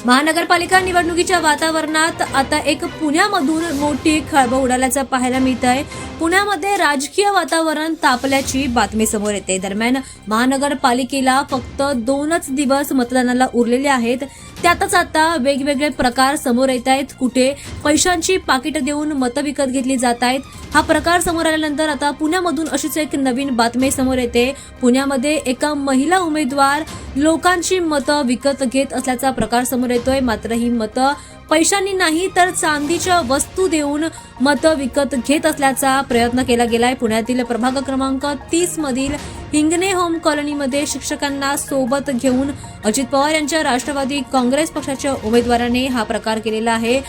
महानगरपालिका निवडणुकीच्या वातावरणात आता एक पुण्यामधून मोठी खळबळ उडाल्याचं पाहायला मिळत आहे। पुण्यामध्ये राजकीय वातावरण तापल्याची बातमी समोर येते। दरम्यान महानगरपालिकेला फक्त 2च दिवस मतदानाला उरलेले आहेत। त्यातच आता वेगवेगळे प्रकार समोर येत आहेत। कुठे पैशांची पाकिटं देऊन मतं विकत घेतली जात आहेत। हा प्रकार समोर आल्यानंतर आता पुण्यामधून अशीच एक नवीन बातमी समोर येते। पुण्यामध्ये एका महिला उमेदवार लोकांची मतं विकत घेत असल्याचा प्रकार समोर येतोय। मात्र ही मतं पैशांनी नाही तर चांदीच्या वस्तू देऊन मतं विकत घेत असल्याचा प्रयत्न केला गेलाय। पुण्यातील प्रभाग क्रमांक 30 मधील हिंगणे होम कॉलनीमध्ये शिक्षकांना सोबत घेऊन अजित पवार यांच्या राष्ट्रवादी काँग्रेस पक्षाच्या उमेदवाराने हा प्रकार केलेला आहे।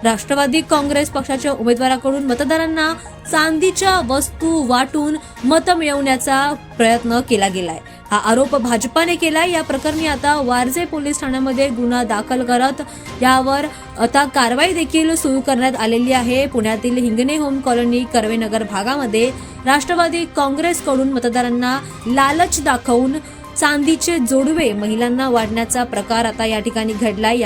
राष्ट्रवादी काँग्रेस पक्षाच्या उमेदवाराकडून मतदारांना चांदीच्या वस्तू वाटून मतं मिळवण्याचा प्रयत्न केला गेलाय। हा आरोप भाजपाने केलाय। या प्रकरणी आता वारजे पोलीस ठाण्यामध्ये गुन्हा दाखल करत यावर आता कारवाई देखील सुरू करण्यात आलेली आहे। पुण्यातील हिंगणे होम कॉलनी कर्वेनगर भागामध्ये राष्ट्रवादी काँग्रेसकडून मतदारांना लालच दाखवून चांदीचे जोडवे महिलांना वाढण्याचा प्रकार आता या ठिकाणी घडलाय।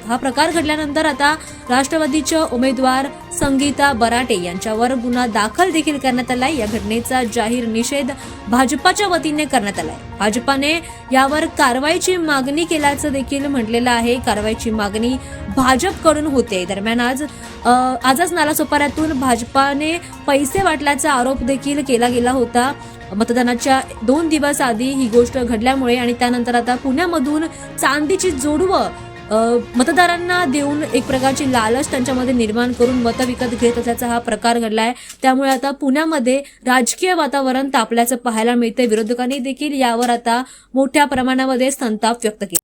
हा प्रकार घडल्यानंतर आता राष्ट्रवादीच्या उमेदवार संगीता बराटे यांच्यावर गुन्हा दाखल देखील करण्यात आलाय। या घटनेचा जाहीर निषेध भाजपाच्या वतीने करण्यात आलाय। भाजपाने यावर कारवाईची मागणी केल्याचं देखील म्हटलेलं आहे। कारवाईची मागणी भाजपकडून होते। दरम्यान आजच नालासोपाऱ्यातून भाजपाने पैसे वाटल्याचा आरोप देखील केला गेला होता। मतदानाच्या 2 दिवस आधी ही गोष्ट घडल्यामुळे आणि त्यानंतर आता पुण्यामधून चांदीची जोडवं मतदारांना देऊन एक प्रकारची लालच त्यांच्यामध्ये निर्माण करून मतं विकत घेत असल्याचा हा प्रकार घडलाय। त्यामुळे आता पुण्यामध्ये राजकीय वातावरण तापल्याचं पाहायला मिळतंय। विरोधकांनी देखील यावर आता मोठ्या प्रमाणामध्ये संताप व्यक्त केला।